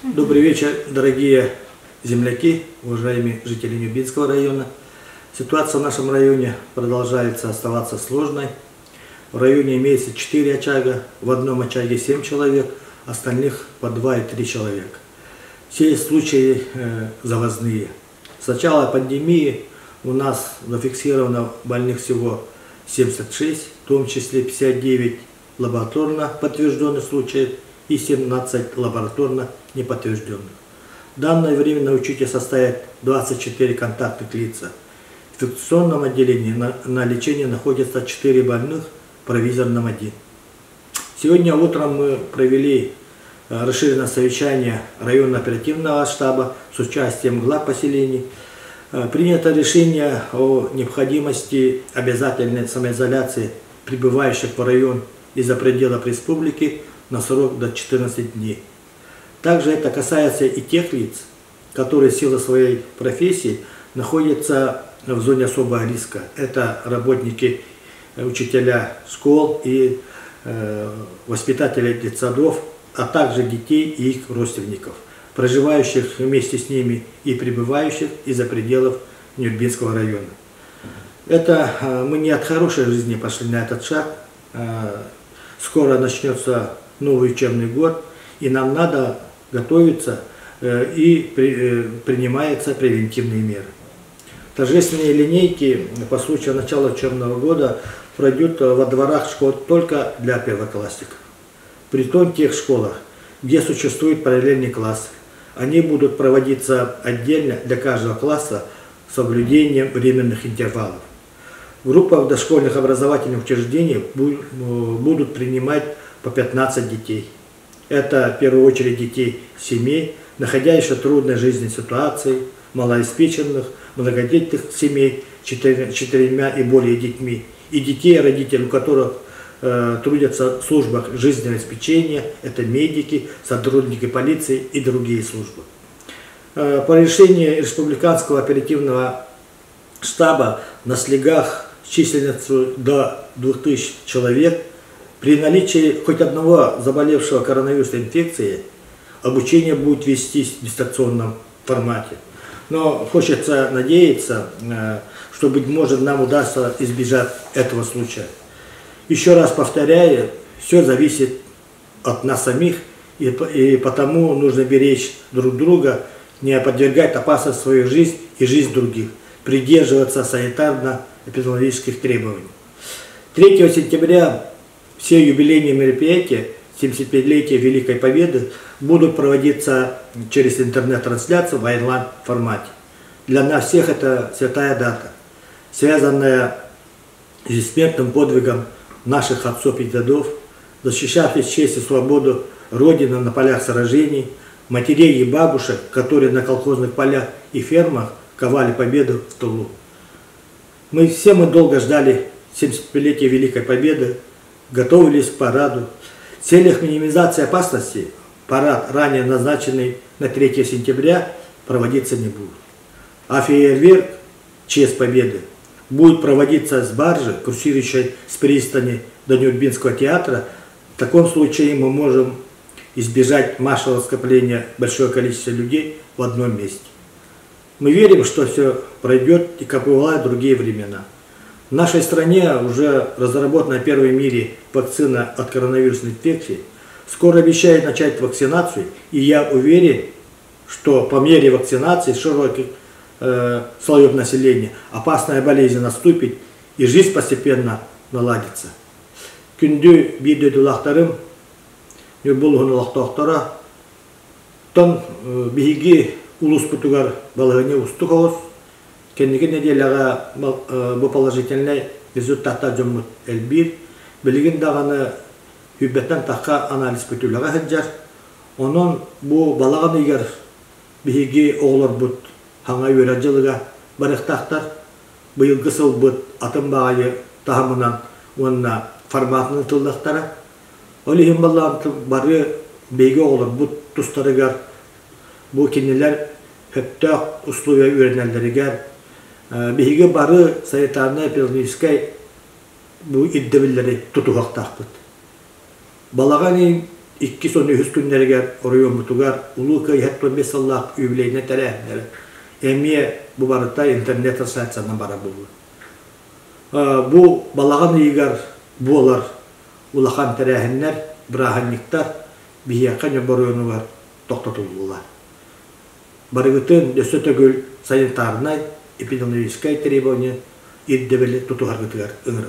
Добрый вечер, дорогие земляки, уважаемые жители Нюрбинского района. Ситуация в нашем районе продолжается оставаться сложной. В районе имеется 4 очага, в одном очаге 7 человек, остальных по 2 и 3 человека. Все случаи завозные. С начала пандемии у нас зафиксировано больных всего 76, в том числе 59 лабораторно подтвержденных случаев и 17 лабораторно неподтвержденных. В данное время на учете состоят 24 контактных лица. В инфекционном отделении на лечении находятся 4 больных, в провизорном 1. Сегодня утром мы провели расширенное совещание районного оперативного штаба с участием глав поселений. Принято решение о необходимости обязательной самоизоляции прибывающих в район из-за пределов республики на срок до 14 дней. Также это касается и тех лиц, которые в силу своей профессии находятся в зоне особого риска. Это работники, учителя школ и воспитатели детсадов, а также детей и их родственников, проживающих вместе с ними и прибывающих из-за пределов Нюрбинского района. Это мы не от хорошей жизни пошли на этот шаг. Скоро начнется новый учебный год, и нам надо готовиться, и принимаются превентивные меры. Торжественные линейки по случаю начала учебного года пройдут во дворах школ только для первоклассников. Притом в тех школах, где существует параллельный класс, они будут проводиться отдельно для каждого класса с соблюдением временных интервалов. В группах дошкольных образовательных учреждений будут принимать по 15 детей. Это в первую очередь детей семей, находящихся в трудной жизненной ситуации, малообеспеченных, многодетных семей, 4 и более детьми, и детей, родители, у которых трудятся в службах жизненного обеспечения, это медики, сотрудники полиции и другие службы. По решению Республиканского оперативного штаба на слегах с численностью до 2000 человек при наличии хоть одного заболевшего коронавирусной инфекцией обучение будет вестись в дистанционном формате. Но хочется надеяться, что, быть может, нам удастся избежать этого случая. Еще раз повторяю, все зависит от нас самих, и потому нужно беречь друг друга, не подвергать опасности свою жизнь и жизнь других, придерживаться санитарно-эпидемиологических требований. 3 сентября все юбилейные мероприятия 75-летия Великой Победы будут проводиться через интернет-трансляцию в онлайн-формате. Для нас всех это святая дата, связанная с бессмертным подвигом наших отцов и дедов, защищавших честь и свободу Родины на полях сражений, матерей и бабушек, которые на колхозных полях и фермах ковали победу в тылу. Мы долго ждали 75-летия Великой Победы, готовились к параду. В целях минимизации опасности парад, ранее назначенный на 3 сентября, проводиться не будет. А фейерверк в честь победы будет проводиться с баржи, курсирующей с пристани до Нюрбинского театра. В таком случае мы можем избежать массового скопления большого количества людей в одном месте. Мы верим, что все пройдет и как бывало в другие времена. В нашей стране уже разработана первая в мире вакцина от коронавирусной инфекции. Скоро обещают начать вакцинацию, и я уверен, что по мере вакцинации широких слоев населения опасная болезнь наступит, и жизнь постепенно наладится. Күнді бейдедулақтарым, Нюрбулғынулақтақтара, тон бейге улус путугар балығыне устық оғыз, кендігі неделяға бұл положительный результаттар жоммут әлбір, білігін дағаны хүббеттен таққа анализ пүтіліға хәджар, onun bu балағын егер бейге оғылар бұд хаңа өрәр жылыға барықтақтар, бұйылғы сыл бұд атын бағайы тағымынан онына форматының тылдақтары, олығын балағын бары бейге оғылар бұд тұстарығар, бұл кенелер хөптақ условия өренәлдерігер, бейге бары санитарно-эпидемиологической бұл иддебілері тұтуғақтақ бұд. Балаған 2 son 3 günlerger rayон mutugar ulu kıyhet 15 Allah üyleyine terehler. Emiye bu barıta internet asayatsandan bara buldu. Bu balağan iyigar bu olar ulakan terehenler brahanniktar bihiyakan yabarıyonu var toktatuldular. Barıgıtın döste tögül sanitarnay epidemiologiskay tribunye iddebeli tutuhargıtıgar ıngırı.